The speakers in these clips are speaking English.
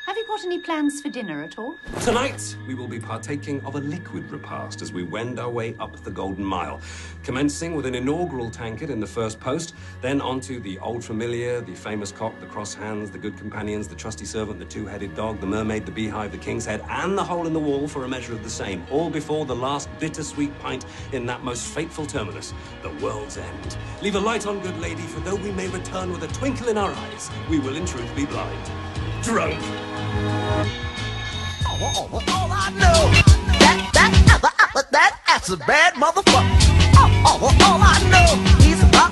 Have you got any plans for dinner at all? Tonight, we will be partaking of a liquid repast as we wend our way up the Golden Mile, commencing with an inaugural tankard in the first post, then onto the old familiar, the famous cock, the cross hands, the good companions, the trusty servant, the two-headed dog, the mermaid, the beehive, the king's head, and the hole in the wall for a measure of the same, all before the last bittersweet pint in that most fateful terminus, the world's end. Leave a light on, good lady, for though we may return with a twinkle in our eyes, we will in truth be blind. Drunk. All I know, that's a bad motherfucker. All I know, he's about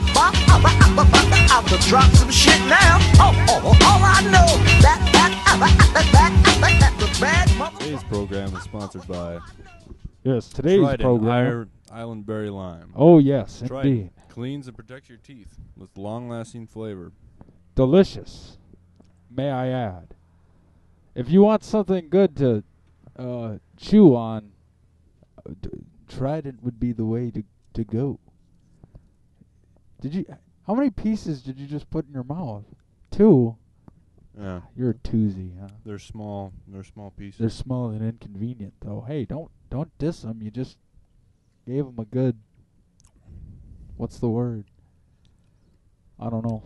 to drop some shit now. All I know, that's a bad motherfucker. Today's program is sponsored by Yes, today's Trident program. Island Berry Lime. Oh, yes, Trident indeed. cleans and protects your teeth with long-lasting flavor. Delicious, may I add. If you want something good to chew on, Trident would be the way to go. How many pieces did you just put in your mouth? 2? Yeah, You're a twosie, huh? they're small. They're small pieces. They're small and inconvenient, though. Hey, don't diss them. You just gave them a good. What's the word? I don't know.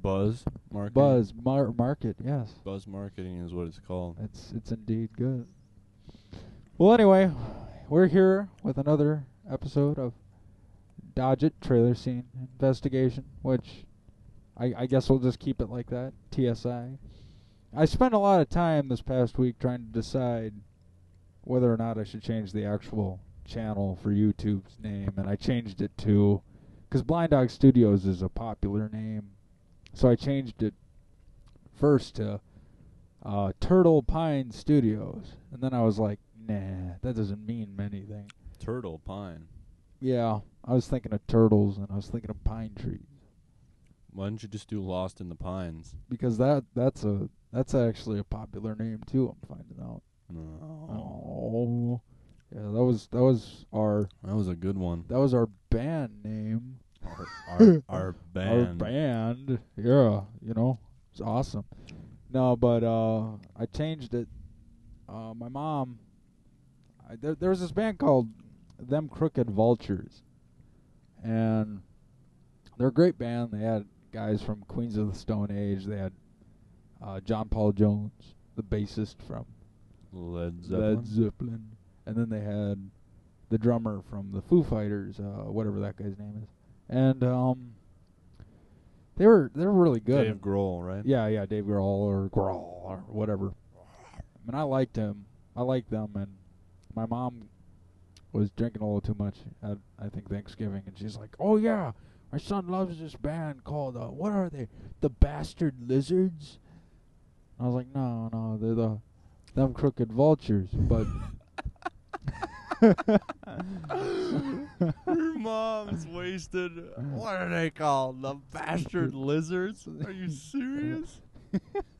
Buzz marketing. Buzz market. Yes, Buzz marketing is what it's called. it's indeed good. Well, anyway, we're here with another episode of Dodge It Trailer Scene Investigation, which I guess we'll just keep it like that. TSI. I spent a lot of time this past week trying to decide whether or not I should change the actual channel for YouTube's name, and I changed it to, because Blind Dog Studios is a popular name, so I changed it first to Turtle Pine Studios, and then I was like, nah, that doesn't mean anything. Turtle Pine. Yeah, I was thinking of turtles, and I was thinking of pine trees, Why don't you just do Lost in the Pines? because that's actually a popular name too. I'm finding out. No. Oh, yeah, that was our That was a good one. band name. Our band. Our band, yeah, it's awesome. No, but I changed it. My mom, there was this band called Them Crooked Vultures, and they're a great band. They had guys from Queens of the Stone Age. They had John Paul Jones, the bassist from Led Zeppelin. and then they had the drummer from the Foo Fighters, whatever that guy's name is. And they were really good. Dave Grohl, right? Yeah, Dave Grohl or whatever. I mean, I liked him. I liked them, and my mom was drinking a little too much at, I think, Thanksgiving, and she's like, "Oh yeah, my son loves this band called what are they? The Bastard Lizards." I was like, "No, they're Them Crooked Vultures," but. Your mom's wasted. What are they called? The Bastard Lizards? Are you serious?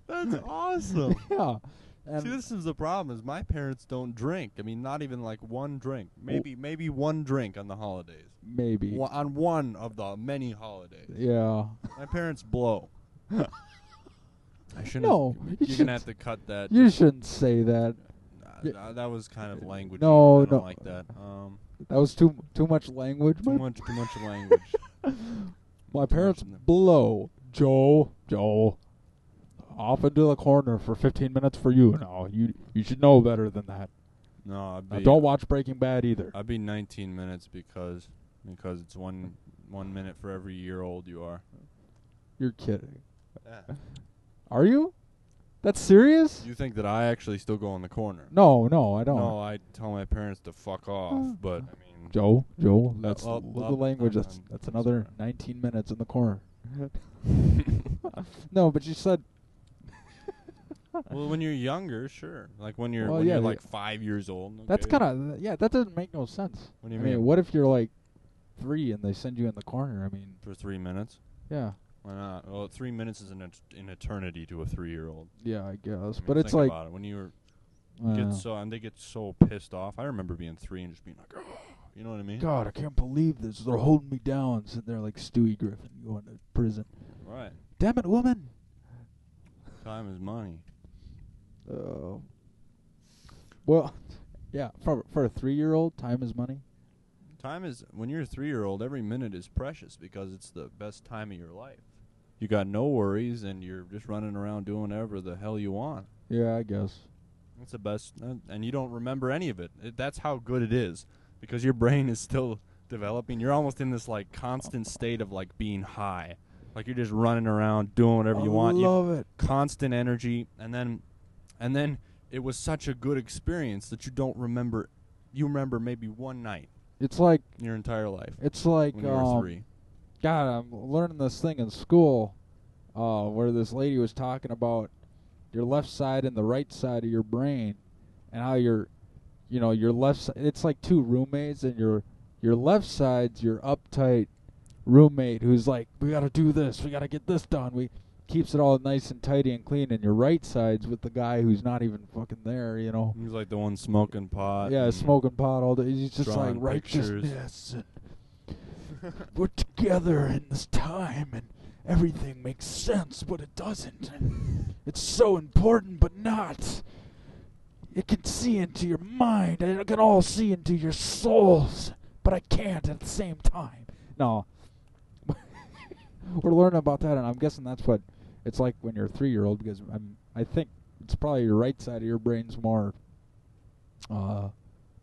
That's awesome. Yeah. See, this is the problem, is my parents don't drink. I mean, not even like one drink. Maybe one drink on the holidays. Maybe. On one of the many holidays. Yeah. My parents blow. I shouldn't. No, You're going to have to cut that. You shouldn't say that. That was kind of language. No, I don't no. like that. That was too much language. Too much language. My parents blow. Joe. Off into the corner for 15 minutes for you. No, you should know better than that. No, don't watch Breaking Bad either. I'd be 19 minutes because it's one minute for every year old you are. You're kidding. Yeah. Are you? That's serious? You think that I actually still go in the corner? No, I don't. No, I tell my parents to fuck off, but I mean... Joe, that's the language. That's another 19 minutes in the corner. No, but you said... Well, when you're younger, sure. Like when you're like 5 years old. Okay. That's kind of... Yeah, that doesn't make no sense. What do you mean? What if you're like 3 and they send you in the corner? I mean... For 3 minutes? Yeah. Why not? Well, 3 minutes is an eternity to a 3-year-old. Yeah, I guess. I mean, but it's think like... about it. When you get so pissed off. I remember being 3 and just being like, oh, you know what I mean? God, I can't believe this. They're holding me down, sitting there like Stewie Griffin going to prison. Right. Damn it, woman. Time is money. Well, yeah, for a 3-year-old, time is money. Time is, when you're a 3-year-old, every minute is precious because it's the best time of your life. You got no worries, and you're just running around doing whatever the hell you want. Yeah, I guess. It's the best, and you don't remember any of it. That's how good it is, because your brain is still developing. You're almost in this like constant state of like being high, like you're just running around doing whatever you want. I love it. Constant energy, and then it was such a good experience that you don't remember. You remember maybe one night. It's like in your entire life. It's like when you were 3. God, I'm learning this thing in school, where this lady was talking about your left side and the right side of your brain, and how your left side, it's like two roommates, and your left side's your uptight roommate who's like, we gotta do this, we gotta get this done, we keeps it all nice and tidy and clean, and your right side's with the guy who's not even fucking there, you know. He's like the one smoking pot. Yeah, smoking pot all day. He's just like pictures. righteousness. And we're together in this time, and everything makes sense, but it doesn't. And it's so important, but not. It can see into your mind, and it can all see into your souls, but I can't at the same time. No. We're learning about that, and I'm guessing that's what it's like when you're a 3-year-old, because I think it's probably your right side of your brain's more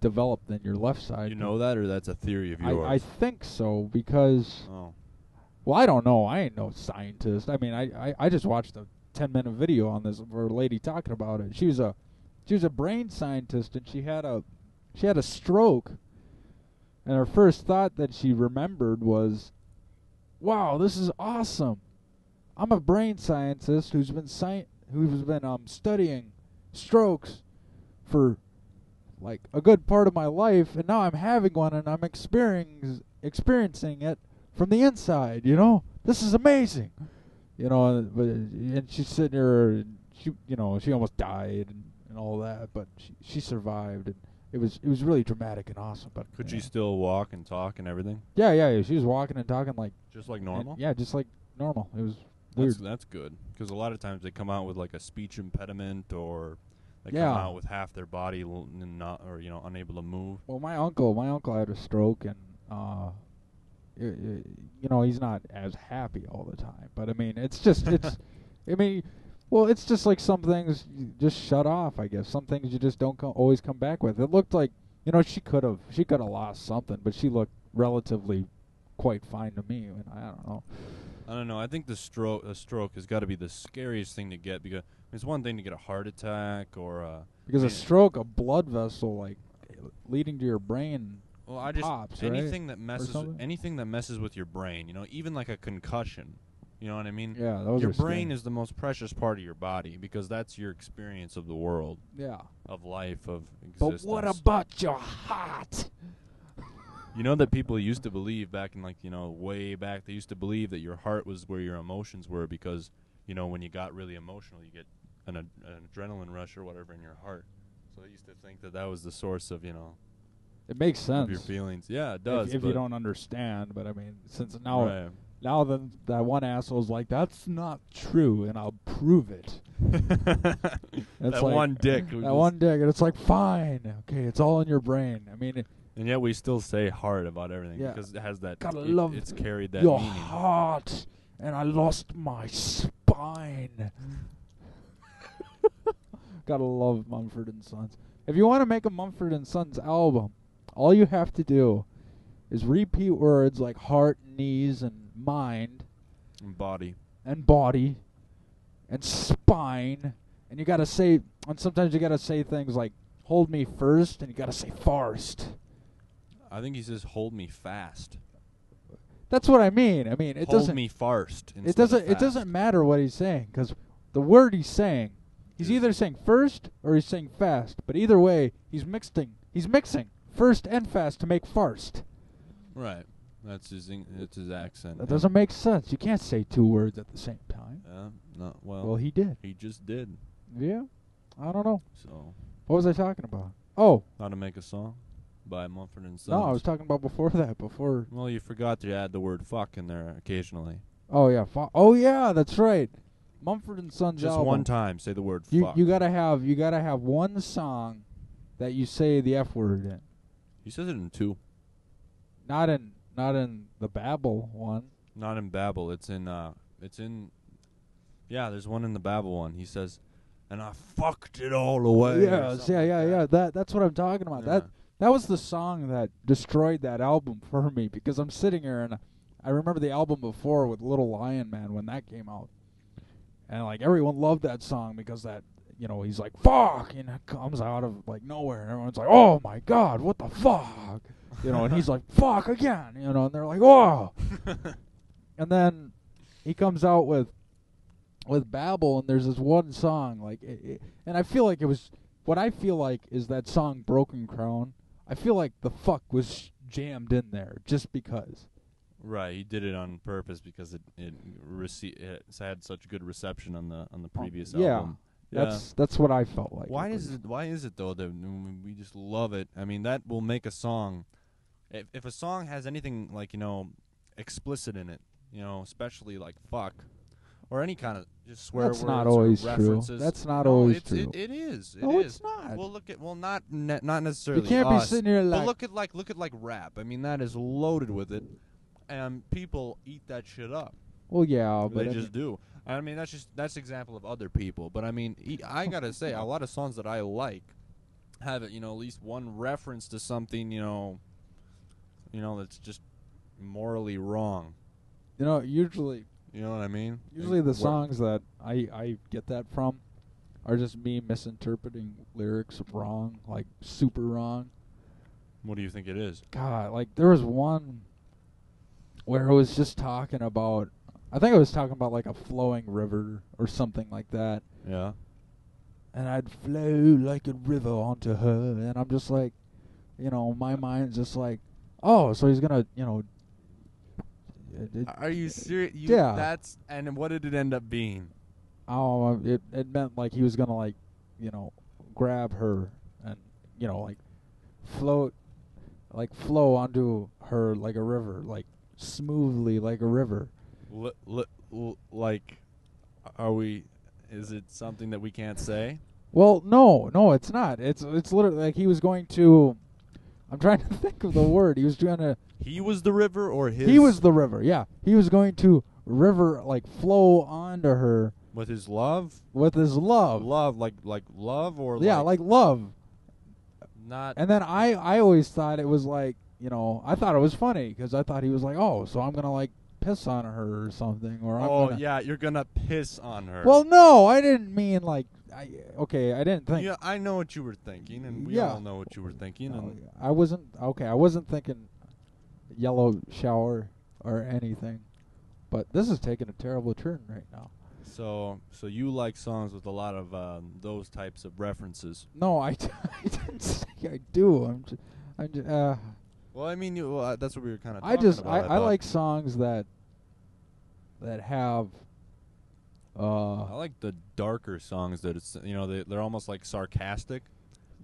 developed than your left side. You know that, or that's a theory of yours? I think so, because... Oh. Well, I don't know. I ain't no scientist. I mean, I just watched a 10-minute video on this for a lady talking about it. She was a brain scientist, and she had a stroke, and her first thought that she remembered was, wow, this is awesome. I'm a brain scientist who's been studying strokes for like a good part of my life, and now I'm having one, and I'm experiencing it from the inside. You know, this is amazing. You know, and she's sitting there, and she almost died and all that, but she survived, and it was really dramatic and awesome. But could she still walk and talk and everything? Yeah. She was walking and talking like just like normal. Yeah, just like normal. It was weird. That's good, because a lot of times they come out with like a speech impediment, or they come out with half their body not, or unable to move. Well, my uncle had a stroke, and he's not as happy all the time. But I mean, it's just like some things you just shut off, I guess. Some things you just don't always come back with. It looked like, she could have lost something, but she looked relatively quite fine to me. And I don't know. I think the stroke has got to be the scariest thing to get, because it's one thing to get a heart attack or because a stroke, a blood vessel like leading to your brain. Well, pops, anything right? that messes with your brain, even like a concussion. You know what I mean? Yeah, those your are brain scary. is the most precious part of your body, because that's your experience of the world. Yeah. Of life, of existence. But what about your heart? You know that people used to believe back in way back, they used to believe that your heart was where your emotions were, because when you got really emotional, you get an adrenaline rush or whatever in your heart. So they used to think that was the source of It makes sense. Of your feelings. Yeah, it does. If you don't understand, but I mean, since now that one asshole's like, that's not true, and I'll prove it. That one dick. That one dick, and it's like, fine, okay, it's all in your brain. I mean, and yet we still say heart about everything, because it has that. It's carried that your meaning. Heart, and I lost my spine. Gotta love Mumford & Sons. If you want to make a Mumford & Sons album, all you have to do is repeat words like heart, knees, and mind. And body. And body. And spine. And you gotta say, and sometimes you gotta say things like, hold me first, and you gotta say farst. I think he says, hold me fast. That's what I mean. I mean, it doesn't... Hold me farst. It doesn't matter what he's saying, because the word he's saying, he's either saying first or he's saying fast. But either way, he's mixing first and fast to make farst. Right. That's his accent. That doesn't make sense. You can't say two words at the same time. No. Well, he did. He just did. Yeah. I don't know. So. What was I talking about? Oh. How to make a song by Mumford & Sons. No, I was talking about before that. Well, you forgot to add the word fuck in there occasionally. Oh, yeah. Oh, yeah, that's right. Mumford and Sons Just album. one time, say the word You fuck. you gotta have one song that you say the F word in. He says it in 2. Not in the Babel one. Not in Babel. It's in. Yeah, there's one in the Babel one. He says, "And I fucked it all away." Yes, yeah. That's what I'm talking about. Yeah. That was the song that destroyed that album for me because I'm sitting here and I remember the album before with Little Lion Man when that came out, and like everyone loved that song because that he's like fuck and it comes out of like nowhere and everyone's like, oh my god, what the fuck, and he's like fuck again, and they're like whoa, and then he comes out with Babel and there's this one song like and I feel like it was what I feel like is that song Broken Crown. I feel like the fuck was jammed in there just because. Right, he did it on purpose because it had such good reception on the previous album. Yeah, that's what I felt like. Why is it though that we just love it? I mean, that will make a song. If a song has anything like explicit in it, especially like fuck, or any kind of just swear words. That's not always or true. references. That's not always true. It is. No, it is. it's not. Well, not necessarily. You can't be sitting here like. But look at rap. I mean, that is loaded with it, and people eat that shit up. Well, yeah, but they just do. I mean, that's example of other people. But I mean, I gotta say, a lot of songs that I like have at least one reference to something that's just morally wrong. Usually. You know what I mean? Usually the songs that I get that from are just me misinterpreting lyrics wrong, like super wrong. What do you think it is? God, like there was one where it was just talking about, I think it was talking about like a flowing river or something like that. Yeah. And I'd flow like a river onto her, and I'm just like, my mind's just like, oh, so he's gonna, Are you serious? Yeah. And what did it end up being? Oh, it meant like he was gonna like, grab her and like flow onto her like a river, like smoothly like a river. Like, are we? Is it something that we can't say? Well, no, it's not. It's literally like he was going to. I'm trying to think of the word. He was trying to. He was the river, or his? He was the river. Yeah, he was going to like flow onto her with his love. With his love. Love, like love, or yeah, like love. Not. And then I always thought it was like I thought it was funny because I thought he was like, oh, so I'm gonna like piss on her or something, or yeah, you're gonna piss on her. Well, no, I didn't mean like. I didn't think. Yeah, I know what you were thinking, and we all know what you were thinking. And I wasn't thinking yellow shower or anything, but this is taking a terrible turn right now. So you like songs with a lot of those types of references? No, I didn't say I do. I'm just. Well, I mean, that's what we were kind of. I like songs that have. I like the darker songs that it's they're almost like sarcastic.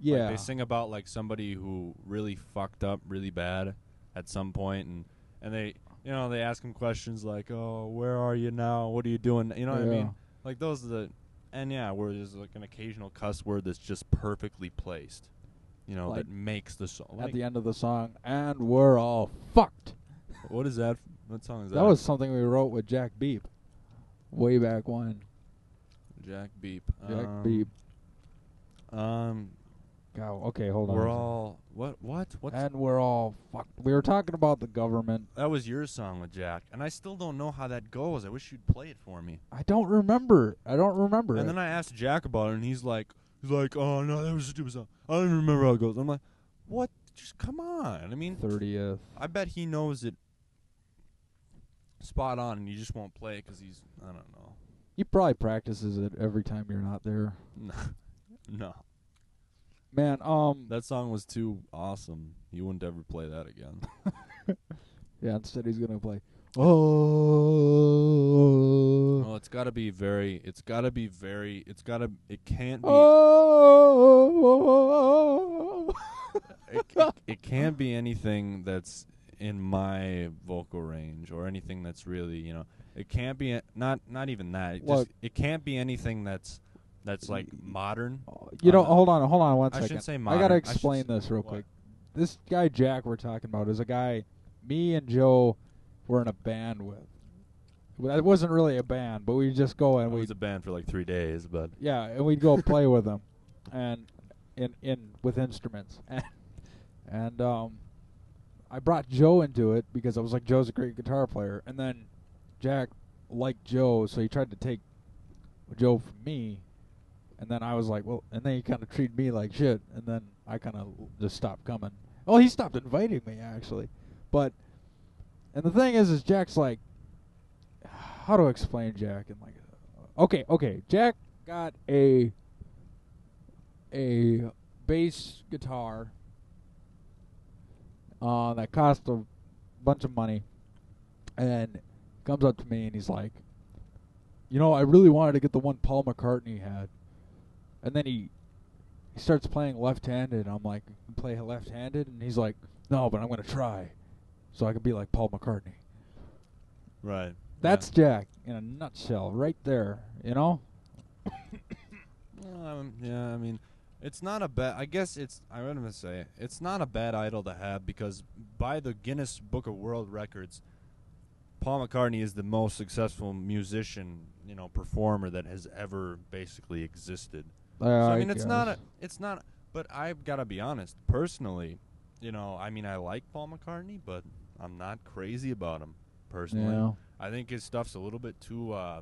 Yeah. Like they sing about like somebody who really fucked up really bad at some point, and they they ask him questions like, oh, where are you now? What are you doing? You know what I mean? Like those are where there's like an occasional cuss word that's just perfectly placed. Like that makes the song. At the end of the song, and we're all fucked. What is that? What song is that? That was something we wrote with Jack Beep. Way back when. Jack Beep. Beep. God, okay, hold on. We're all what? And we're all fucked. We were talking about the government. That was your song with Jack, and I still don't know how that goes. I wish you'd play it for me. I don't remember. And then I asked Jack about it, and he's like, oh no, that was a stupid song. I don't even remember how it goes. I'm like, what? Just come on. I mean, 30th. I bet he knows it spot on, and you just won't play it because he's, I don't know. He probably practices it every time you're not there. No. Man, that song was too awesome. He wouldn't ever play that again. Yeah, instead he's gonna play. Oh. Well, it can't be. Oh. It can't be anything that's in my vocal range or anything that's really, it can't be not even that. It can't be anything that's like modern. Hold on 1 second. I should say I modern. gotta explain this real quick. This guy Jack we're talking about is a guy me and Joe were in a band with. Well, it wasn't really a band, but we'd just go and we was a band for like 3 days, but yeah, and we'd go play with them, and with instruments, and I brought Joe into it because I was like, Joe's a great guitar player, and then Jack liked Joe, so he tried to take Joe from me, and then I was like, well, and then he kind of treated me like shit, and then I kind of just stopped coming. Well, he stopped inviting me actually, and the thing is Jack's like, how do I explain Jack? And like, okay, Jack got a bass guitar that cost a bunch of money, and comes up to me and he's like, I really wanted to get the one Paul McCartney had, and then he starts playing left-handed. I'm like, you play left-handed? And he's like, no, but I'm gonna try, so I can be like Paul McCartney. Right. That's Jack in a nutshell, right there. Yeah, I mean, it's not a bad. I guess I'm gonna say it's not a bad idol to have because by the Guinness Book of World Records, Paul McCartney is the most successful musician, performer that has ever basically existed. So I mean, it's not. But I've got to be honest. Personally, I mean, I like Paul McCartney, but I'm not crazy about him personally. Yeah. I think his stuff's a little bit too. I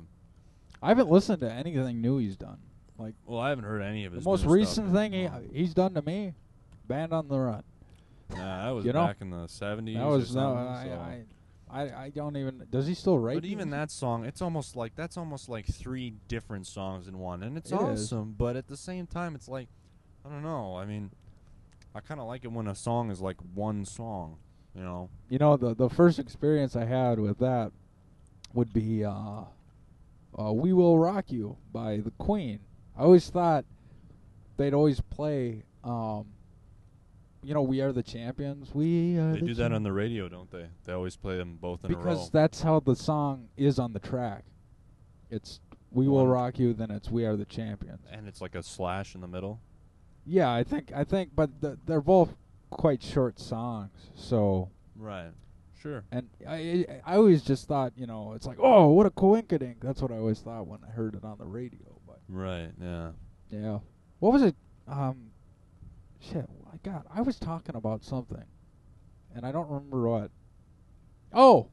haven't listened to anything new he's done. Like, well, I haven't heard any of his. The most new recent stuff thing he's done to me, Band on the Run. Nah, that was back in the 70s. That was I don't even. Does he still write? But even that song, that's almost like 3 different songs in one, and it's awesome. But at the same time, it's like, I don't know. I mean, I kind of like it when a song is like one song. The first experience I had with that would be "We Will Rock You" by the Queen. I always thought they'd always play, "We Are the Champions." They do that on the radio, don't they? They always play them both in a row. Because that's how the song is on the track. It's "We Will Rock You," then it's "We Are the Champions." And it's like a slash in the middle? Yeah, I think, but they're both quite short songs, so... Right. Sure. And I always just thought, it's like, oh, what a coinkydink. That's what I always thought when I heard it on the radio. But right, yeah. Yeah. What was it? Shit, I was talking about something, and I don't remember what. Oh!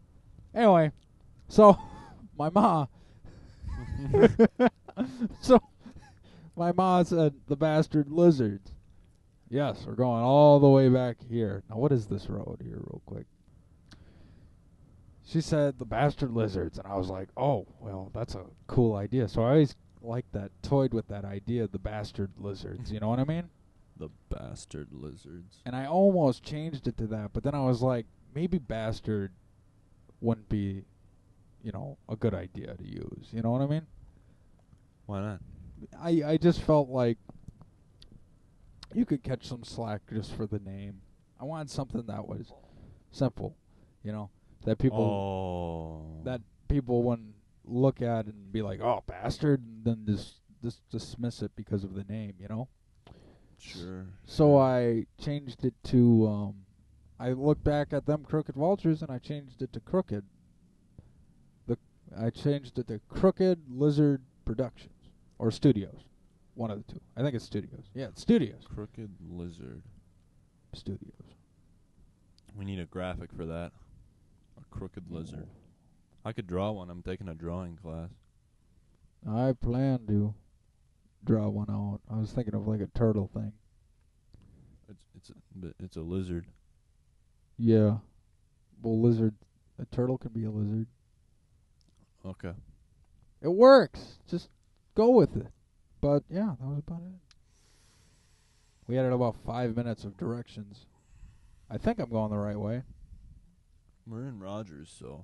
Anyway, so, my ma... my ma said, the bastard lizards. Yes, we're going all the way back here. Now, what is this road here, real quick? She said the bastard lizards, and I was like, oh, well, that's a cool idea. So I always liked that, toyed with that idea, the bastard lizards. You know what I mean? The bastard lizards. And I almost changed it to that, but then I was like, maybe bastard wouldn't be, a good idea to use. You know what I mean? Why not? I just felt like you could catch some slack just for the name. I wanted something that was simple, that people wouldn't look at and be like, "Oh, bastard," and then just dismiss it because of the name, Sure. So I changed it to. I looked back at them Crooked Vultures and I changed it to Crooked. I changed it to Crooked Lizard Productions or Studios, one of the two. I think it's Studios. Yeah, it's Studios. Crooked Lizard Studios. We need a graphic for that. A crooked lizard. I could draw one. I'm taking a drawing class. I plan to draw one out. I was thinking of like a turtle thing. It's a lizard. Yeah. Well, lizard. A turtle can be a lizard. Okay. It works. Just go with it. But yeah, that was about it. We had about 5 minutes of directions. I think I'm going the right way. We're in Rogers, so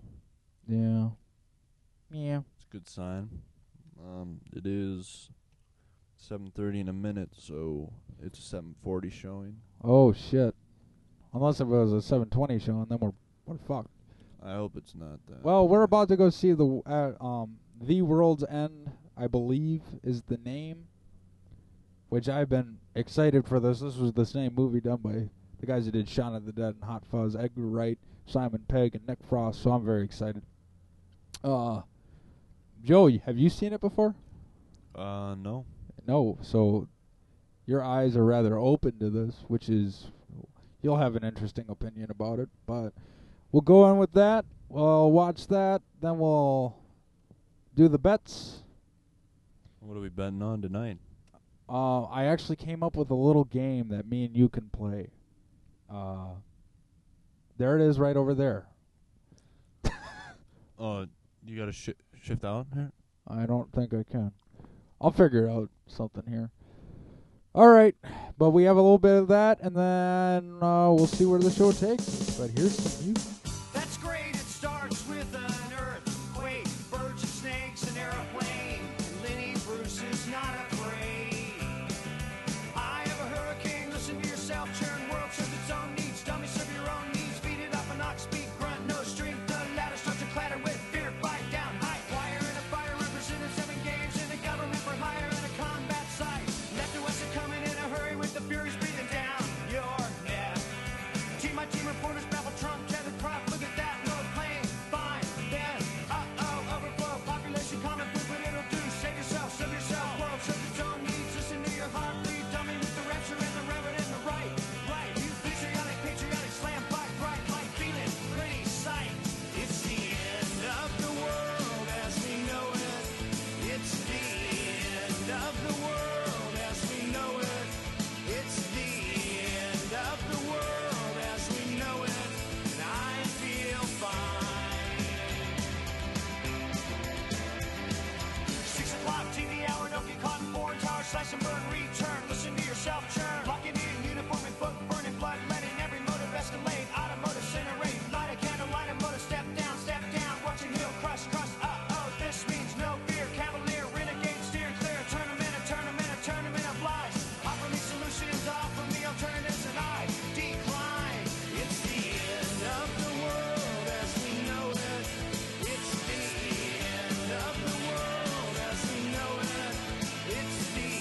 yeah. Yeah. It's a good sign. It is 7:30 in a minute, so it's a 7:40 showing. Oh shit. Unless if it was a 7:20 show, and then we're What the fuck? I hope it's not that. Well, we're about to go see The World's End, I believe, is the name. Which I've been excited for this. This was the same movie done by the guys who did Shaun of the Dead and Hot Fuzz, Edgar Wright, Simon Pegg, and Nick Frost. So I'm very excited. Joey, have you seen it before? No. No. So your eyes are rather open to this, which is you'll have an interesting opinion about it. But we'll go on with that. We'll watch that. Then we'll do the bets. What are we betting on tonight? I actually came up with a little game that me and you can play. There it is right over there. Oh, you got to shift out here? I don't think I can. I'll figure out something here. All right, but we have a little bit of that, and then we'll see where the show takes us. But here's some music. That's great, it starts with an earthquake, birds and snakes, an airplane. Lenny Bruce is not afraid. I have a hurricane, listen to yourself, churn, world serves its own needs, dummy serve your own needs, beat it up an ox, speak, grunt, no strength, the ladder starts to clatter with fear, fight down, high wire and a fire, represented 7 games in the government for hire and a combat site. Left and west are coming in a hurry with the furies breathing down your neck. Team my team reporters babble Trump, tethered crop, look at that, no plane, fine, then, overflow, population common food, but it'll do, save yourself, world serves its own needs, listen to your heart bleed, dummy with the rapture and the reverend and the right, you patriotic, slam, fight, bright, light, feeling, pretty sight. It's the end of the world as we know it, it's the end of the world as we know it, it's the end of the world as we know it, and I feel fine. 6 o'clock TV hour, don't get caught in foreign tower, slash and burn, return, listen to yourself churn, locking in uniform and book, burning blood, letting every motive escalate, automotive incinerate, light a candle, light a motor, step down, watching hill crush, this means no fear, cavalier, renegade, steer clear, a tournament of lies, offer me solutions, offer me alternatives, and I decline. It's the end of the world as we know it, it's the end of the world as we know it, it's the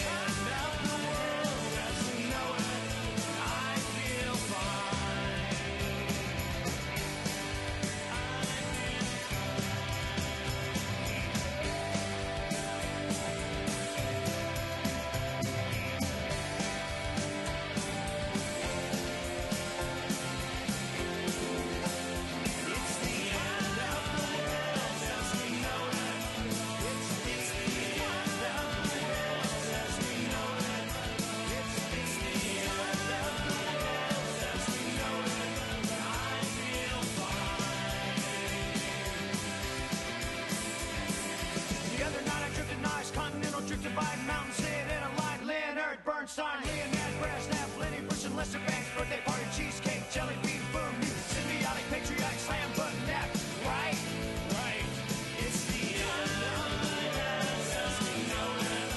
end of the world as we know it, and I feel fine. It's the end of the world as we know it, it's the end of the world as we know it, it's the end of the world as we know it, and I feel fine. The other night I drifted nice, continental drifted by mountains, hit in a line, Leonard Bernstein, Leonard Brezhnev, Lenny Bruce and Lester Banks, birthday party, cheesecake, jelly bean, boom, symbiotic, patriotic, slam, button, nap, right, it's the end of the world as we know it,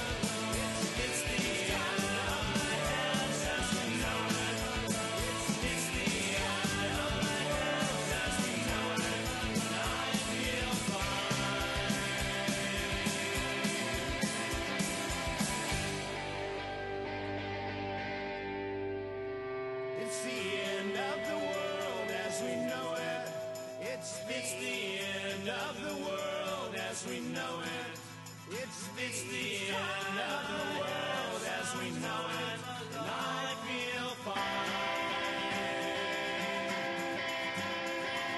it's the end of the world as we know it, it's the end of the world as we know it, and I feel fine. It's the end of the world as we know it. It's the end of the world as we know it. It's the end of the world as we know it. And I feel fine.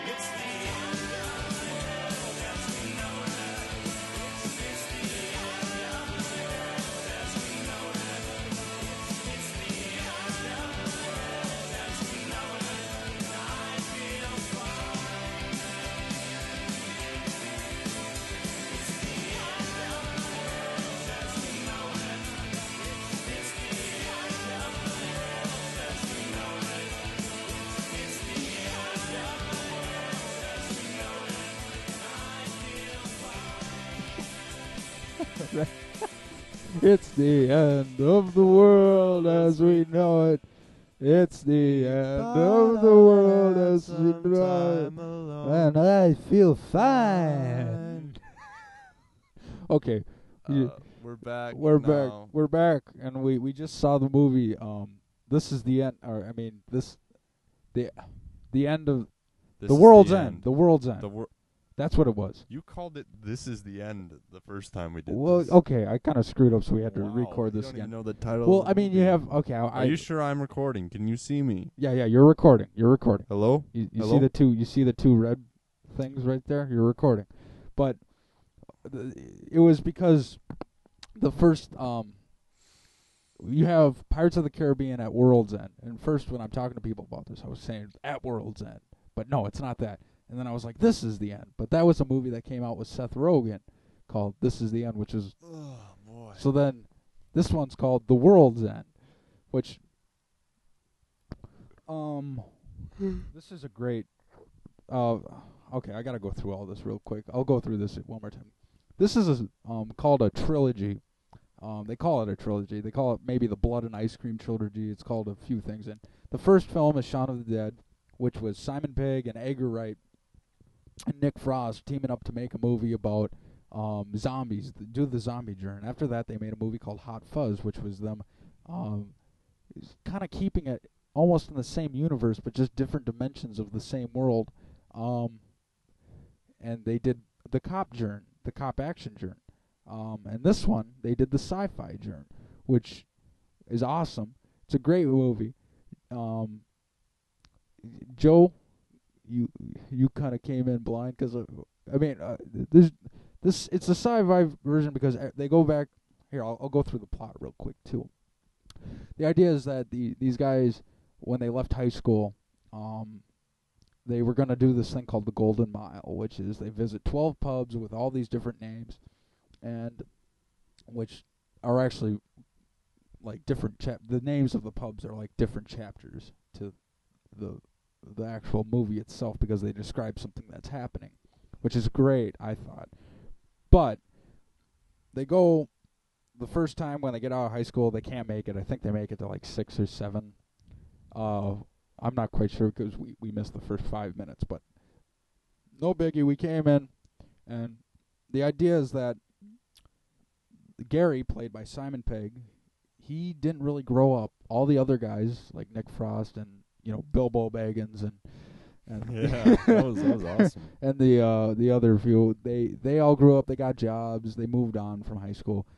It's the end of the world as we know it. It's the end of the world as we know it. It's the end of the world as we know it, and I feel fine. It's the end of the world as we know it. It's the end of the world as we know it. It's the end of the world as we know it, and I feel fine. It's the end of the world as we know it. It's the end of the world as we know it, and I feel fine. Okay. We're back. We're back. now. We're back, and we just saw the movie. This is the end. Or I mean, the end of This the is world's the end. The world's end. The That's what it was. You called it "This is the end" the first time we did Well, this. okay, I kind of screwed up, so we had to Wow, record you this don't again. even know the title. Well, of the I mean, you movie. have okay. Are you sure I'm recording? Can you see me? Yeah, you're recording. You're recording. Hello? You Hello? see the two. You see the two red things right there. You're recording, but it was because the first you have Pirates of the Caribbean at World's End, and first when I'm talking to people about this, I was saying at World's End, but no, it's not that. And then I was like, this is the end. But that was a movie that came out with Seth Rogen called This Is the End, which is Oh boy. so then this one's called The World's End, which this is a great okay, I got to go through all this real quick. I'll go through this one more time. This is called a trilogy. They call it a trilogy. They call it maybe the Blood and Ice Cream trilogy. It's called a few things. And the first film is Shaun of the Dead, which was Simon Pegg and Edgar Wright and Nick Frost teaming up to make a movie about zombies, do the zombie journey. After that, they made a movie called Hot Fuzz, which was them kind of keeping it almost in the same universe, but just different dimensions of the same world. And they did the cop journey, the cop action journey. And this one, they did the sci-fi journey, which is awesome. It's a great movie. Joe, you kind of came in blind because I mean, this it's a sci-fi version because they go back. Here, I'll go through the plot real quick too. The idea is that these guys, when they left high school, they were going to do this thing called the Golden Mile, which is they visit 12 pubs with all these different names, and which are actually like different the names of the pubs are like different chapters to the actual movie itself because they describe something that's happening, which is great, I thought. But they go the first time when they get out of high school, they can't make it. I think they make it to like 6 or 7. I'm not quite sure because we missed the first 5 minutes, but no biggie. We came in, and the idea is that Gary, played by Simon Pegg, he didn't really grow up. All the other guys, like Nick Frost and Bilbo Baggins and Yeah, that was awesome. and the other few, they all grew up. They got jobs. They moved on from high school.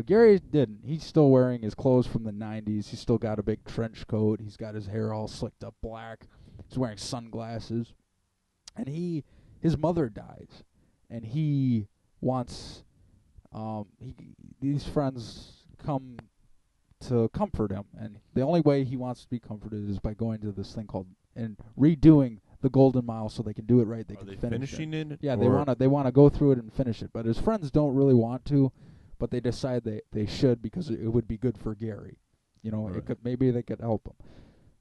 Gary didn't. He's still wearing his clothes from the 90s. He's still got a big trench coat. He's got his hair all slicked up black. He's wearing sunglasses. And his mother dies. And he wants, these friends come to comfort him. And the only way he wants to be comforted is by going to this thing called, and redoing the Golden Mile so they can do it right. They Are can they finish finishing it? Yeah, they wanna go through it and finish it. But his friends don't really want to. But they decide they should because it would be good for Gary. Right. Maybe they could help him.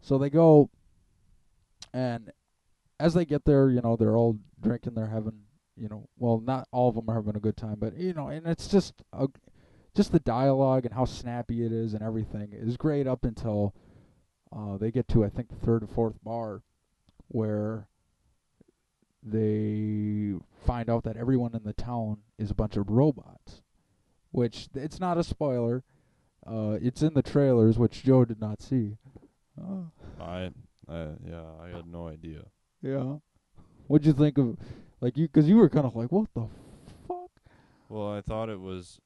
So they go, and as they get there, they're all drinking, they're having, well, not all of them are having a good time, but and it's just the dialogue and how snappy it is and everything is great up until they get to, I think, the third or fourth bar, where they find out that everyone in the town is a bunch of robots. Which, it's not a spoiler. It's in the trailers, which Joe did not see. I had no idea. Yeah. What'd you think of, because you were kind of like, what the fuck? Well, I thought it was.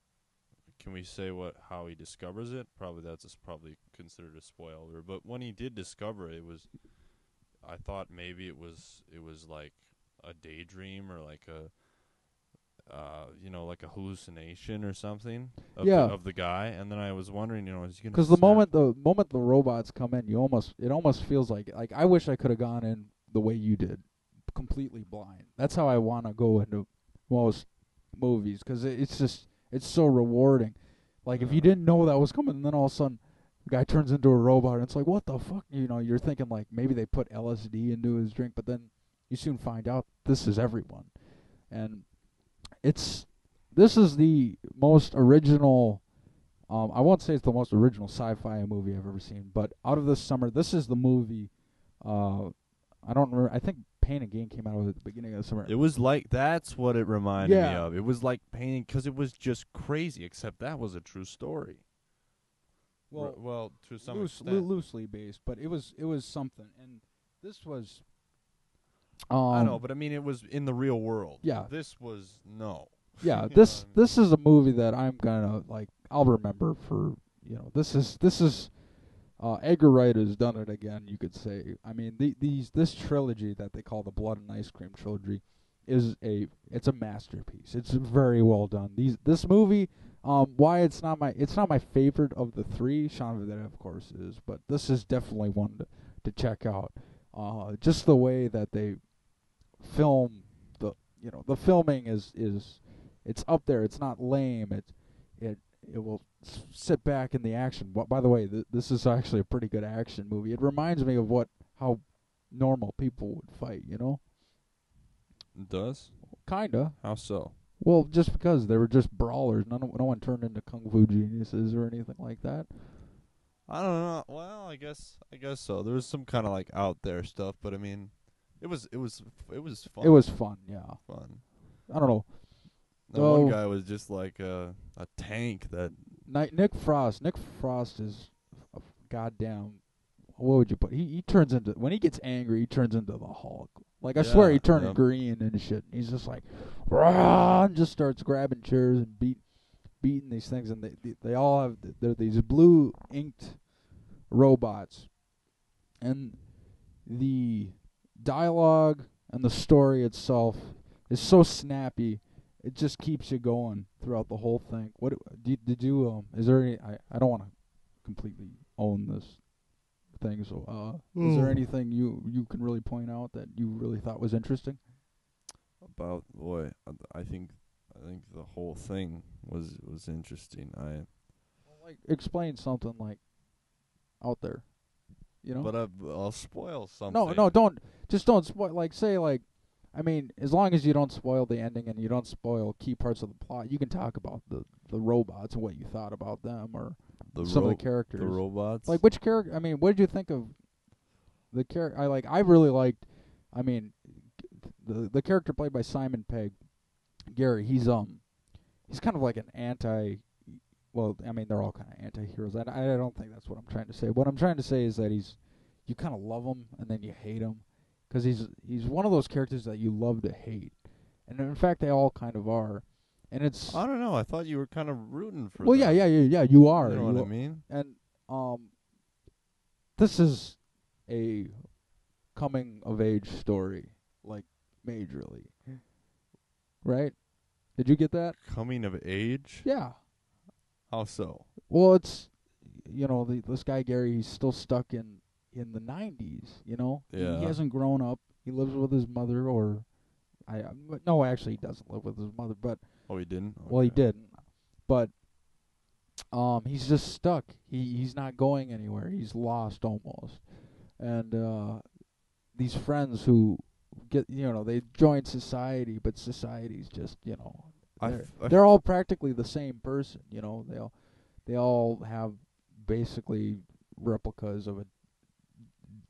Can we say how he discovers it? That's probably considered a spoiler. But when he did discover it, I thought maybe it was like a daydream or like a. Like a hallucination or something of the guy, and then I was wondering, is he gonna? Because the moment the robots come in, it almost feels like I wish I could have gone in the way you did, completely blind. That's how I want to go into most movies, because it's so rewarding. Like if you didn't know that was coming, and then all of a sudden the guy turns into a robot, and it's like, what the fuck? You're thinking like maybe they put LSD into his drink, but then you soon find out this is everyone, and this is the most original I won't say it's the most original sci-fi movie I've ever seen, but out of this summer, this is the movie. I don't remember. I think Pain and Gain came out at the beginning of the summer. It was like, that's what it reminded me Yeah. of. It was like Pain, because it was just crazy, except that was a true story. Well, to some extent. Loosely based, but it was something. And this was. I know, but I mean, it was in the real world. Yeah. This was, no. Yeah, You know this what I mean? this is a movie that I'm gonna I'll remember for this is Edgar Wright has done it again, you could say. I mean this trilogy that they call the Blood and Ice Cream trilogy it's a masterpiece. It's very well done. This movie, why it's not my favorite of the three. Shaun of the Dead, of course, is, but this is definitely one to check out. Just the way that they film the filming is it's up there. It's not lame. It will sit back in the action. By the way, this is actually a pretty good action movie. It reminds me of how normal people would fight. It does? Kinda. How so? Well, just because they were just brawlers. No one turned into kung fu geniuses or anything like that. I don't know. Well, I guess so. There was some kind of like out there stuff, but I mean, it was fun. It was fun. Yeah. Fun. I don't know. The one guy was just like a tank that. Nick Frost. Nick Frost is a goddamn. What would you put? He turns into, when he gets angry, he turns into the Hulk. Like, I swear, he turned green and shit. He's just like, rah, and just starts grabbing chairs and beating these things. And they all have, they're these blue inked robots. And the dialogue and the story itself is so snappy. It just keeps you going throughout the whole thing. What did you is there any? I don't want to completely own this thing. So is there anything you can really point out that you really thought was interesting? About boy, I think the whole thing was interesting. Like, explain something like out there, But I'll spoil something. No, don't spoil. Like, say, like, I mean, as long as you don't spoil the ending and you don't spoil key parts of the plot, you can talk about the robots and what you thought about them, or some of the characters. The robots. Like, which character? I mean, what did you think of the character? I really liked. I mean, the character played by Simon Pegg, Gary. He's kind of like an anti. Well, I mean, they're all kind of anti-heroes. I don't think that's what I'm trying to say. What I'm trying to say is that you kind of love him and then you hate him, because he's one of those characters that you love to hate, and in fact they all kind of are, and it's. I don't know. I thought you were kind of rooting for. Well, them. yeah, you are. You know what I mean? And this is a coming of age story, like, majorly, right? Did you get that? Coming of age? Yeah. How so? Well, it's this guy Gary. He's still stuck in the 90s. Yeah. He hasn't grown up. He lives with his mother, or no, actually, he doesn't live with his mother. But oh, he didn't. Okay. Well, he didn't. But he's just stuck. He's not going anywhere. He's lost almost. And these friends who get they join society, but society's just they're all practically the same person. They all have basically replicas of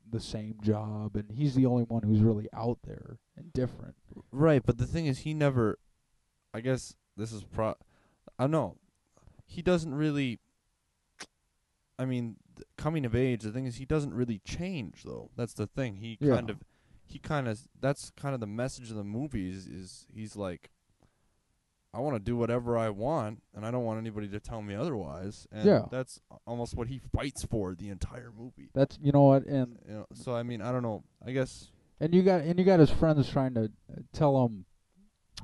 the same job, and he's the only one who's really out there and different. Right, but the thing is, he never. I guess this is I don't know. He doesn't really. I mean, coming of age. The thing is, he doesn't really change, though. That's the thing. He kind of. That's kind of the message of the movies. Is he's like, I want to do whatever I want, and I don't want anybody to tell me otherwise. And that's almost what he fights for the entire movie. That's what, and so I mean, I don't know. I guess. And you got his friends trying to tell him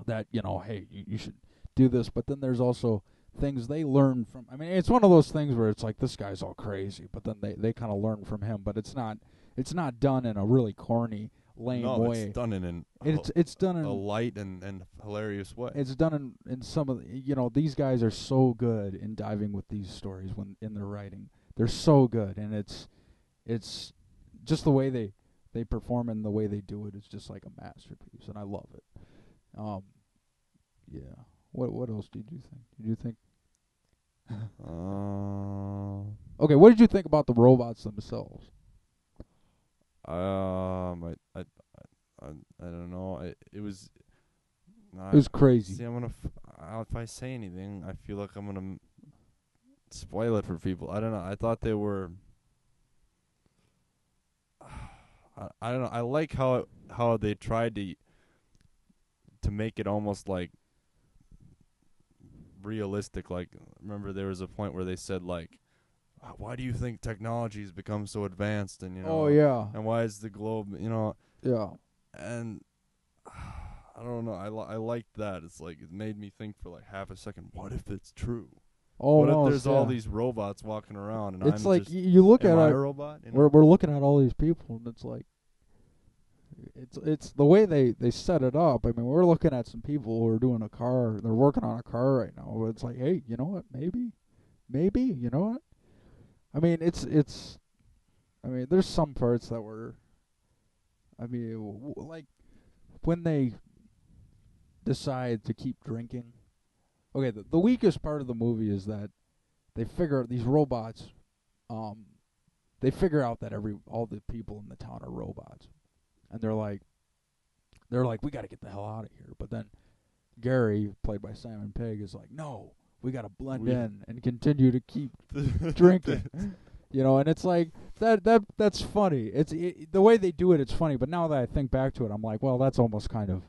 that hey, you should do this, but then there's also things they learn from. I mean, it's one of those things where it's like, this guy's all crazy, but then they kind of learn from him. But it's not done in a really corny, lame way. It's done in it's done in a light and hilarious way. It's done in some of the, these guys are so good in diving with these stories when in their writing. They're so good, and it's just the way they perform and the way they do it is just like a masterpiece, and I love it. Yeah. What else did you think? Did you think? Okay, what did you think about the robots themselves? I don't know. It was. It was crazy. See, if I say anything, I feel like I'm gonna spoil it for people. I don't know. I thought they were. I don't know. I like how they tried to make it almost like realistic. Like, remember there was a point where they said like, why do you think technology has become so advanced? And Oh yeah, and why is the globe, yeah. and I don't know. I liked that. It's like it made me think for like half a second. What if it's true? Oh, What no, if there's yeah. all these robots walking around and It's I'm like just you look am at I it. a robot? We're looking at all these people, and it's like it's the way they set it up. I mean, we're looking at some people who are doing a car. They're working on a car right now. But it's like, hey, you know what? Maybe, you know what? I mean, it's. I mean, there's some parts that were. I mean, like when they decide to keep drinking. Okay, the weakest part of the movie is that they figure these robots. They figure out that all the people in the town are robots, and they're like, we got to get the hell out of here. But then Gary, played by Simon Pegg, is like, no, we got to blend in and continue to keep drinking. And it's like that's funny. The way they do it, it's funny. But now that I think back to it, I'm like, well, that's kind of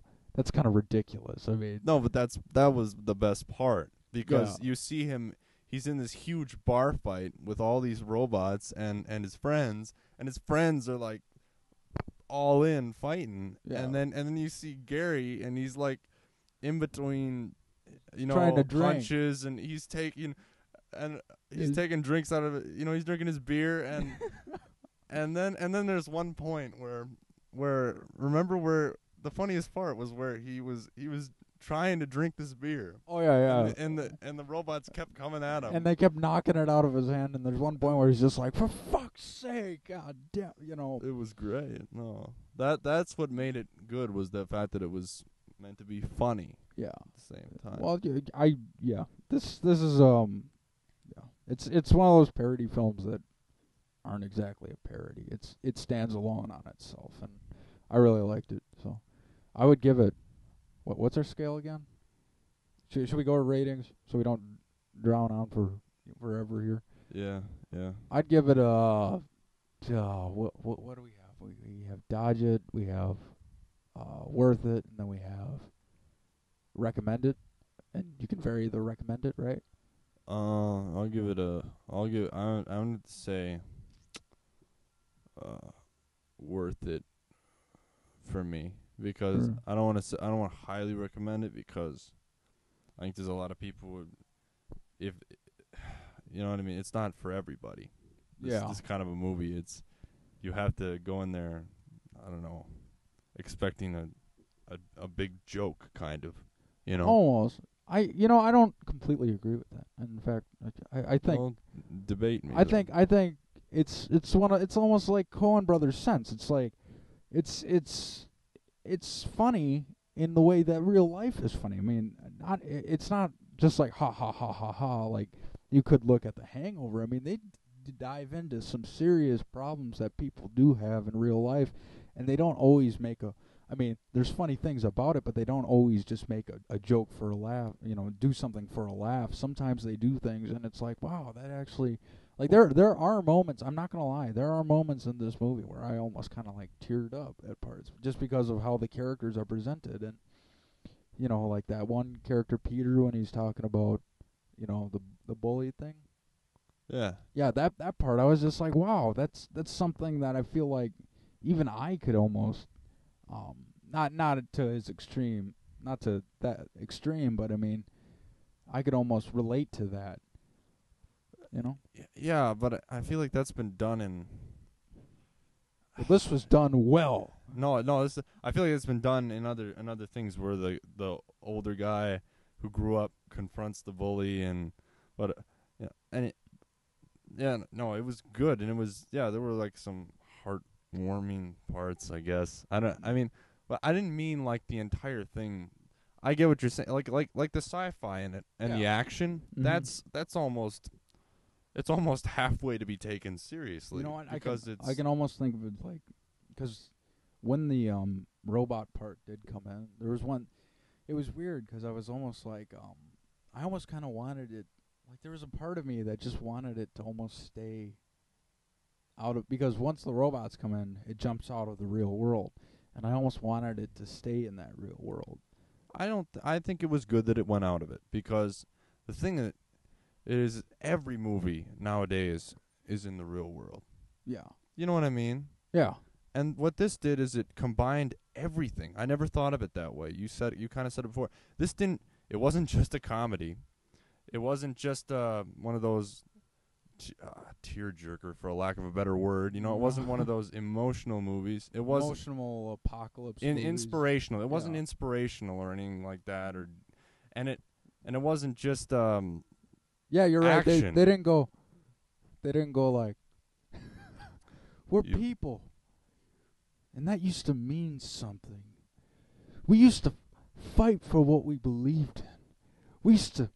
ridiculous. I mean, No, but that was the best part because you see him. He's in this huge bar fight with all these robots and his friends are like all in fighting, and then you see Gary and he's like in between, trying to drink. punches, and he's taking drinks out of it. He's drinking his beer and then there's one point where remember where the funniest part was where he was trying to drink this beer. Oh yeah. And the robots kept coming at him. And they kept knocking it out of his hand. And there's one point where he's just like, "For fuck's sake, God damn!" It was great. No, that's what made it good, was the fact that it was meant to be funny. Yeah. At the same time. Well, This is It's one of those parody films that aren't exactly a parody. It stands alone on itself, and I really liked it. So I would give it. What's our scale again? Should we go to ratings so we don't drown on for forever here? Yeah. I'd give it a. What do we have? We have Dodge It. We have Worth It, and then we have Recommend It, and you can vary the Recommend It, right? I'm going to say Worth It for me. Because I don't want to highly recommend it, because I think there's a lot of people if you know what I mean. It's not for everybody. This kind of a movie. You have to go in there, I don't know, expecting a big joke, kind of. Almost. I don't completely agree with that. And in fact, I think. Well, debate me. I think it's almost like Coen Brothers sense. It's like it's funny in the way that real life is funny. I mean, it's not just like ha ha ha ha ha. Like you could look at The Hangover. I mean, they dive into some serious problems that people do have in real life, and they don't always make a. I mean, there's funny things about it, but they don't always just make a joke for a laugh. Do something for a laugh. Sometimes they do things, and it's like, wow, that actually. Like there are moments, I'm not gonna lie, there are moments in this movie where I almost kind of like teared up at parts just because of how the characters are presented, and like that one character Peter when he's talking about the bully thing. Yeah, that part I was just like, wow, that's something that I feel like even I could almost not to his extreme, not to that extreme, but I mean I could almost relate to that. Yeah, but I feel like that's been done in. Well, this was done well. No. I feel like it's been done in other things where the older guy who grew up confronts the bully, it was good, and it was there were like some heartwarming parts, I guess. But I didn't mean like the entire thing. I get what you're saying, like the sci-fi in it and the action. Mm-hmm. That's almost. it's almost halfway to be taken seriously. You know what? Because I can almost think of it like, because when the robot part did come in, there was one. It was weird because I was almost like, I almost kind of wanted it. Like there was a part of me that just wanted it to almost stay out of, because once the robots come in, it jumps out of the real world, and I almost wanted it to stay in that real world. I think it was good that it went out of it, because the thing that is every movie nowadays is in the real world. Yeah. You know what I mean? Yeah. And what this did is it combined everything. I never thought of it that way. You kind of said it before. It wasn't just a comedy. It wasn't just one of those tearjerker, for a lack of a better word. You know, it wasn't one of those emotional movies. It was emotional apocalypse movies. Inspirational. It wasn't inspirational or anything like that, and it wasn't just yeah, you're right. action. They didn't go like we're people, and that used to mean something. We used to fight for what we believed in. We used to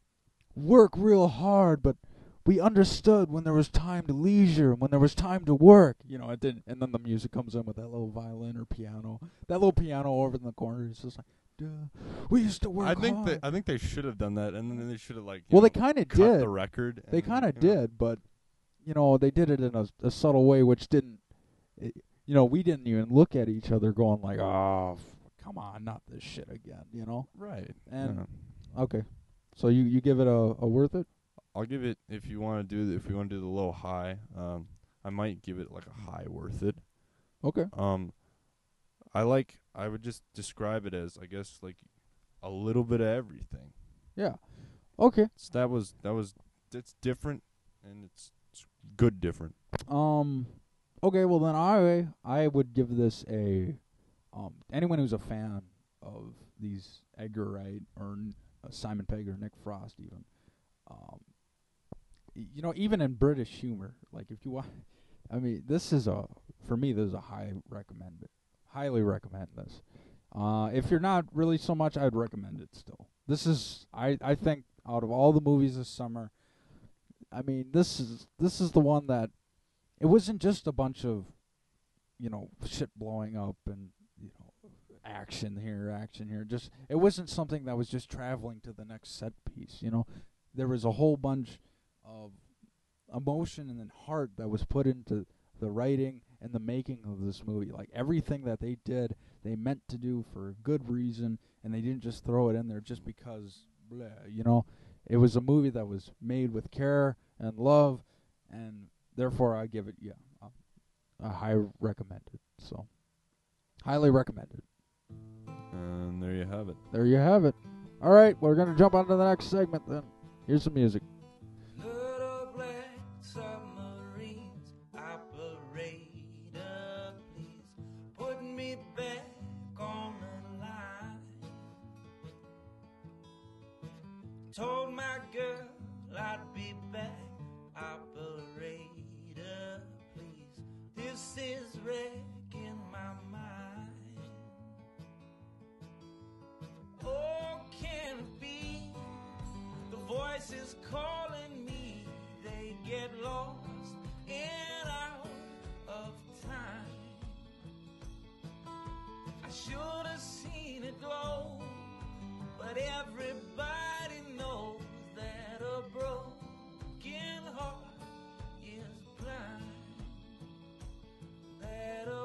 work real hard, but we understood when there was time to leisure and when there was time to work. You know, it didn't. And then the music comes in with that little violin or piano. That little piano over in the corner is just like, duh. We used to work hard. I think they should have done that, and then they should have they kind of cut did the record. They kind of did, but you know, they did it in a subtle way, which didn't. You know, we didn't even look at each other going like, "Oh, come on, not this shit again." You know, right? And okay, so you give it a worth it. I'll give it, if you want to do the low high, I might give it like a high worth it. Okay. I would just describe it as, I guess, like a little bit of everything. Yeah. Okay. So it's different, and it's good different. Okay, well then I would give this a anyone who's a fan of these Edgar Wright or Simon Pegg or Nick Frost even, you know, even in British humor, like if you want, I mean, this is for me this is a highly recommend this. If you're not really so much, I'd recommend it still. This is I think out of all the movies this summer, I mean, this is the one that it wasn't just a bunch of, you know, shit blowing up and, you know, action here. Just it wasn't something that was just traveling to the next set piece. You know, there was a whole bunch of emotion and heart that was put into the writing and the making of this movie. Like everything that they did, they meant to do for a good reason, and they didn't just throw it in there just because, blah, you know. It was a movie that was made with care and love, and therefore I give it, a high recommended. So, highly recommended. And there you have it. There you have it. All right, we're going to jump on to the next segment then. Here's some music. Little black submarines, operator, please put me back on the line. Told my girl I'd be back, operator, please. This is wrecking my mind. Oh, can it be the voices calling me? They get lost and out of time. I should have seen it glow, but everybody knows that a broken heart is blind. That a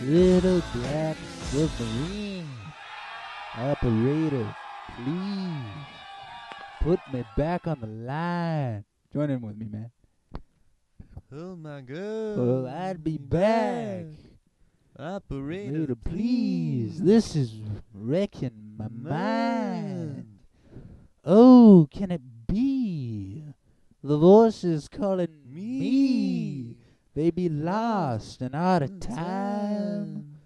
Little black submarine. Operator, please put me back on the line. Join in with me, man. Oh my God. Or I'd be back. Operator, Please. This is wrecking my mind. Oh, can it be? The voices calling me. They be lost and out of time.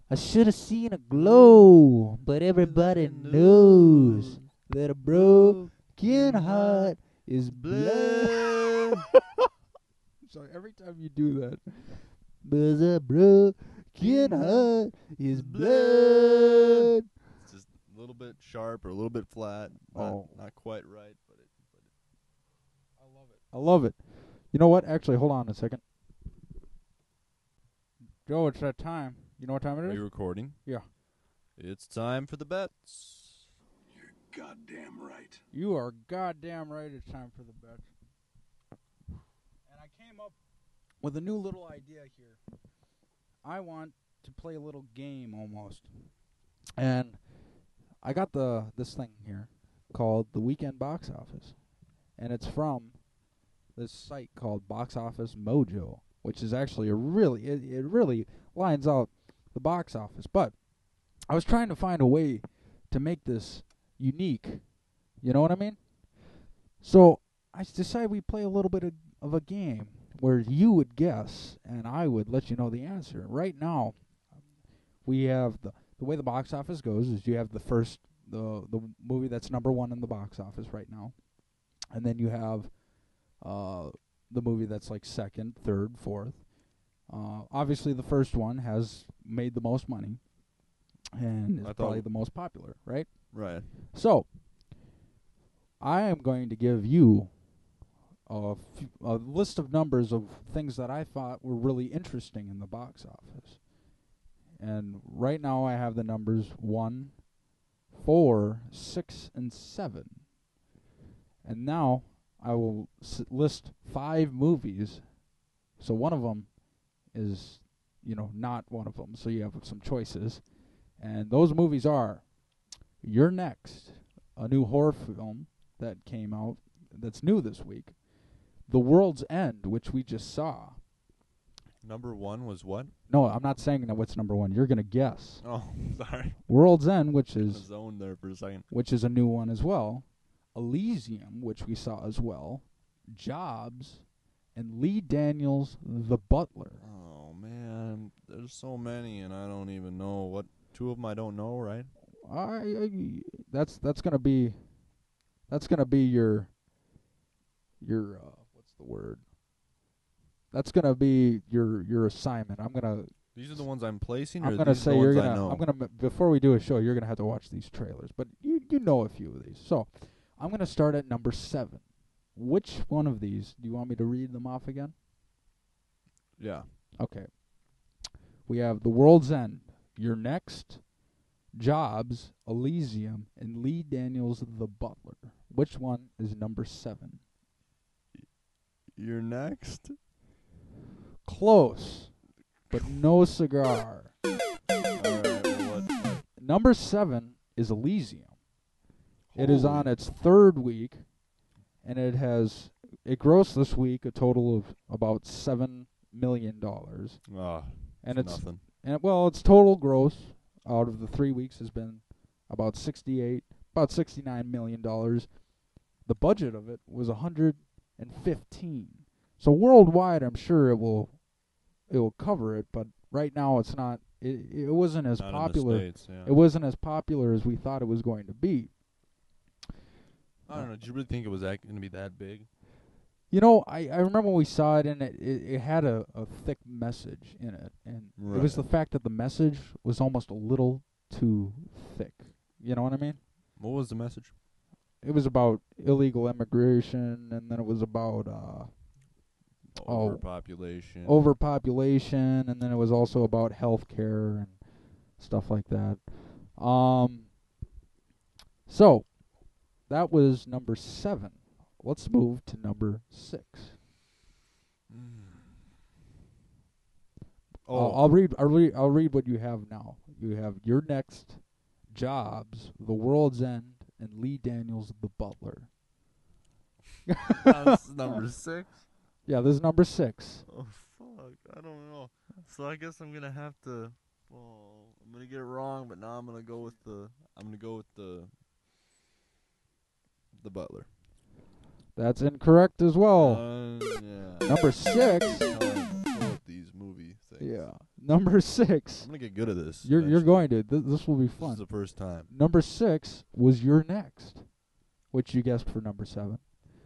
I should have seen a glow, but everybody knows that a broken heart is blood. Sorry, every time you do that. But a broken heart is blood. It's just a little bit sharp or a little bit flat. Not quite right, but I love it. I love it. You know what? Actually, hold on a second. Joe, it's that time. You know what time it Are is? you recording? Yeah. It's time for the bets. You're goddamn right. You are goddamn right. It's time for the bets. And I came up with a new little idea here. I want to play a little game almost. And I got this thing here called the Weekend Box Office. And it's from this site called Box Office Mojo, which is actually it really lines out the box office. But I was trying to find a way to make this unique. You know what I mean? So I decided we play a little bit of a game where you would guess and I would let you know the answer. Right now, we have the way the box office goes is you have the movie that's number one in the box office right now, and then you have the movie that's like second, third, fourth. Obviously, the first one has made the most money and is probably the most popular, right? Right. So, I am going to give you a list of numbers of things that I thought were really interesting in the box office. And right now I have the numbers 1, 4, 6, and 7. And now I will list 5 movies. So one of them is, not one of them. So you have some choices. And those movies are You're Next, a new horror film that came out that's new this week. The World's End, which we just saw. Number 1 was what? No, I'm not saying that what's number 1. You're going to guess. Oh, sorry. World's End, which is zoned there for a second. Which is a new one as well. Elysium, which we saw as well. Jobs, and Lee Daniels' The Butler. Oh man, there's so many, and I don't even know what. 2 of them I don't know, right? That's gonna be your what's the word? That's gonna be your assignment. These are the ones I'm placing, I'm or gonna these say are the you're ones I gonna. know? I'm gonna before we do a show, you're gonna have to watch these trailers. But you know a few of these. So I'm gonna start at number 7. Which one of these do you want me to read them off again? Yeah. Okay. We have The World's End, You're Next, Jobs, Elysium, and Lee Daniels' The Butler. Which one is number 7? You're Next? Close, but no cigar. Alright, well, what? Number 7 is Elysium. It is on its 3rd week, and it grossed this week a total of about $7 million. And it's nothing. And its total gross out of the 3 weeks has been about $69 million. The budget of it was $115. So worldwide, I'm sure it will cover it, but right now it's not. It wasn't as popular. In the States, yeah. It wasn't as popular as we thought it was going to be. I don't know. Did you really think it was going to be that big? I remember when we saw it, and it had a thick message in it, and it was the fact that the message was almost a little too thick. You know what I mean? What was the message? It was about illegal immigration, and then it was about overpopulation. Overpopulation, and then it was also about health care and stuff like that. So that was number 7. Let's move to number 6. Oh, I'll read what you have now. You have Your Next, Jobs, The World's End, and Lee Daniels, The Butler. that's number 6. Yeah, this is number 6. Oh fuck, I don't know. So I guess I'm gonna have to. Well, I'm gonna get it wrong, but now I'm gonna go with the. The Butler. That's incorrect as well. Yeah. Number 6. Pull up these movie things. Yeah, number 6. I'm gonna get good at this. You're eventually. going to. This will be This fun. is the first time. Number 6 was Your Next, which you guessed for number 7.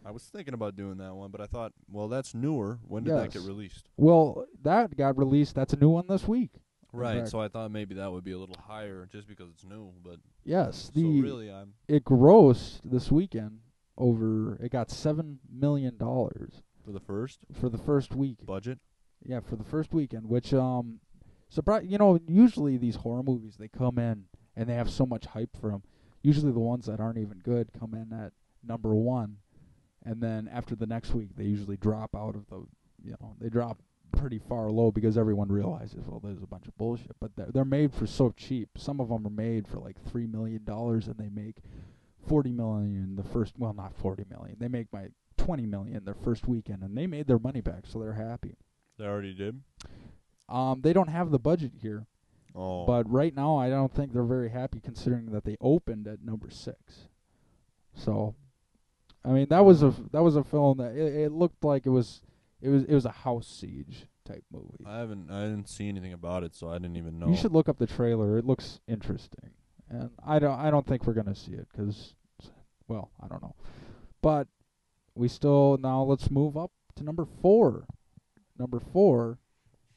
I was thinking about doing that one, but I thought, well, that's newer. When did that get Yes. released? Well, that got released. That's a new one this week. Right. fact. So I thought maybe that would be a little higher just because it's new. But Yes, so really, I'm it grossed this weekend over. It got $7 million for the first for the first week. budget. Yeah, for the first weekend, which surprise. Usually these horror movies, they come in and they have so much hype for them. Usually the ones that aren't even good come in at number 1, and then after the next week they usually drop out of the. They drop pretty far low because everyone realizes, well, there's a bunch of bullshit. But they're made for so cheap. Some of them are made for like $3 million, and they make $40 million the first. Well, not $40 million. They make my $20 million their first weekend, and they made their money back, so they're happy. They already did. They don't have the budget here, Oh, but right now I don't think they're very happy considering that they opened at number 6. So, I mean, that was a film that it looked like it was a house siege type movie. I didn't see anything about it, so I didn't even know. You should look up the trailer. It looks interesting, and I don't think we're gonna see it because, well, I don't know, but now let's move up to number 4. Number 4,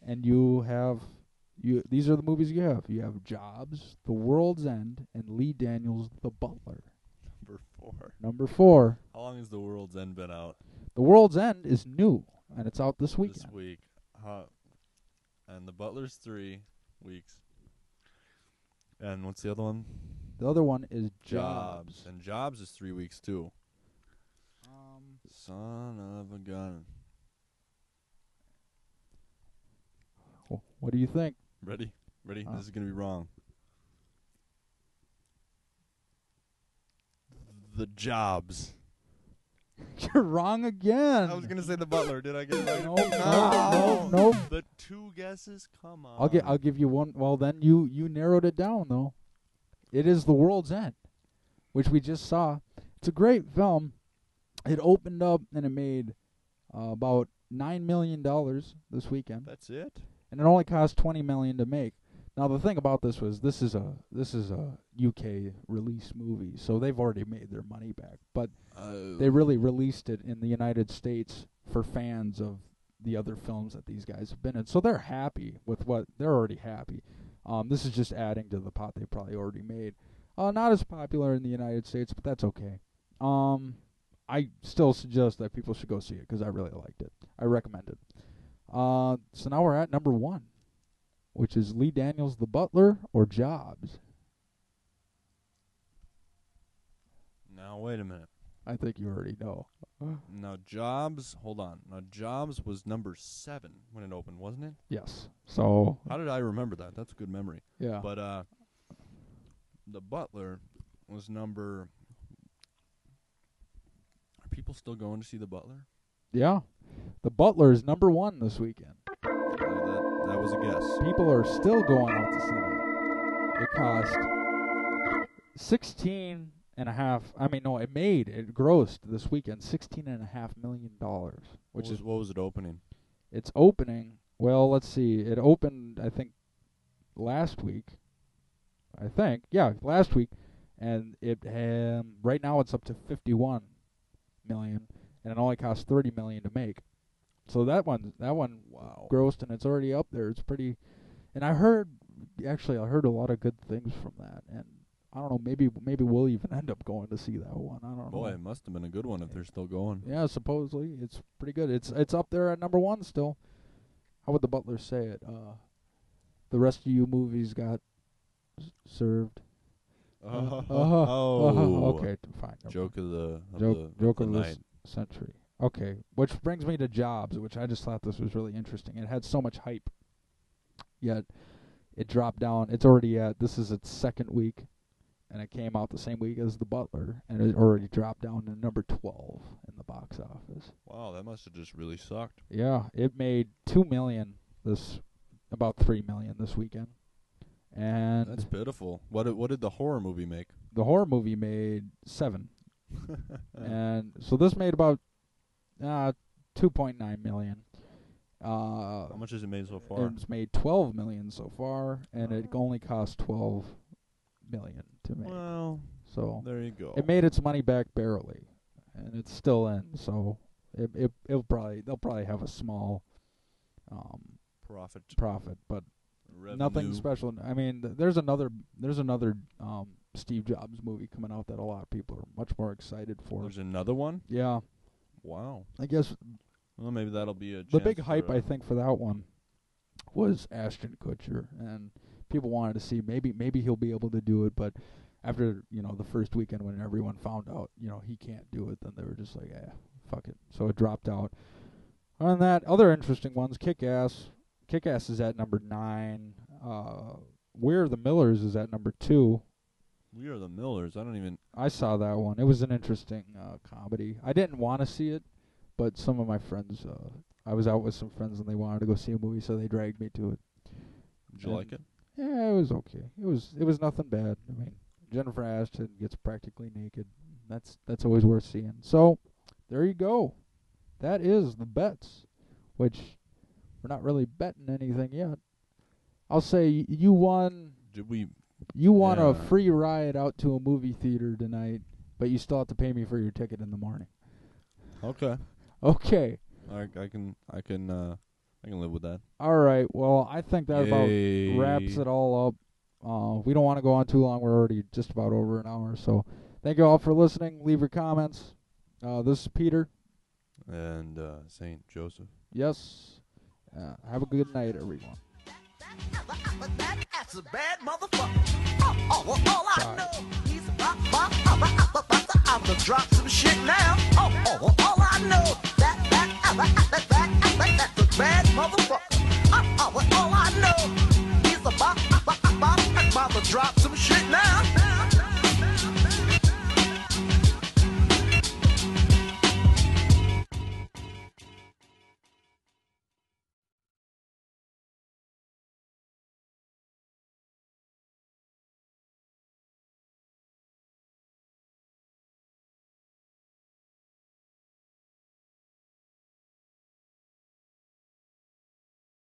and these are the movies you have. You have Jobs, The World's End, and Lee Daniels, The Butler. Number 4. Number 4. How long has The World's End been out? The World's End is new, and it's out this weekend. This week. And The Butler's 3 weeks. And what's the other one? The other one is Jobs. And Jobs is 3 weeks too. Son of a gun. What do you think? Ready? This is going to be wrong. The Jobs. You're wrong again. I was going to say The Butler. Did I get it right? No. The 2 guesses? Come on. I'll give you one. Well, then you narrowed it down, though. It is The World's End, which we just saw. It's a great film. It opened up and it made about $9 million this weekend. That's it? And it only cost $20 million to make. Now the thing about this is a UK release movie, so they've already made their money back. But they really released it in the United States for fans of the other films that these guys have been in. So they're happy with what they're already happy. This is just adding to the pot they probably already made. Not as popular in the United States, but that's okay. I still suggest that people should go see it because I really liked it. I recommend it. So now we're at number 1, which is Lee Daniels, The Butler, or Jobs. Now, wait a minute. I think you already know. Now, Jobs, hold on. Now, Jobs was number 7 when it opened, wasn't it? Yes. So. How did I remember that? That's a good memory. Yeah. But The Butler was number... Are people still going to see The Butler? Yeah. The Butler is number 1 this weekend. That was a guess. People are still going out to see that. It cost 16 and a half. It grossed this weekend $16.5 million, which is what was it opening? It's opening. Well, let's see. It opened, I think, last week. Last week, and it right now it's up to 51 million, and it only costs 30 million to make. So that one Wow. grossed, and it's already up there. It's pretty. And I heard a lot of good things from that, and I don't know, maybe we'll even end up going to see that one. I don't know. Boy, it must have been a good one if they're still going. Yeah, supposedly it's pretty good. It's up there at number 1 still. How would the Butler say it? The rest of you movies got served. Okay, fine. Joke of the joke of night. this century. Okay, which brings me to Jobs, which I just thought this was really interesting. It had so much hype. yet it dropped down. It's already this is its second week, and it came out the same week as The Butler, and it already dropped down to number 12 in the box office. Wow, that must have just really sucked. Yeah, it made $2 million about $3 million this weekend. And That's pitiful. What did the horror movie make? the horror movie made $7 and so this made about $2.9 million. How much has it made so far? It's made $12 million so far, and it only cost $12 million to make. Well, so there you go. it made its money back barely, and it's still in. So they'll probably have a small profit, but Revenue. nothing special. I mean, there's another Steve Jobs movie coming out that a lot of people are much more excited for. There's another one? Yeah. Wow. I guess Well, maybe that'll be a the chance big for, hype, I think, for that one was Ashton Kutcher, and people wanted to see maybe he'll be able to do it, but after, the first weekend when everyone found out, he can't do it, then they were just like, fuck it. So it dropped out. On that, other interesting ones, Kick-Ass. Kick-Ass is at number 9. We're the Millers is at number 2. We Are the Millers. I saw that one. It was an interesting comedy. I didn't want to see it, but some of my friends, I was out with some friends and they wanted to go see a movie, so they dragged me to it. Did you like it? Yeah, it was okay. It was nothing bad. I mean, Jennifer Aniston gets practically naked. That's always worth seeing. So, there you go. That is the bets, which we're not really betting anything yet. I'll say you won. Did we? You won Yeah. a free ride out to a movie theater tonight, but you still have to pay me for your ticket in the morning. Okay. Okay. I can live with that. All right. Well, I think that about wraps it all up. We don't want to go on too long. We're already just about over an hour. So thank you all for listening. Leave your comments. This is Peter. And St. Joseph. Yes. Have a good night, everyone. That's a bad motherfucker.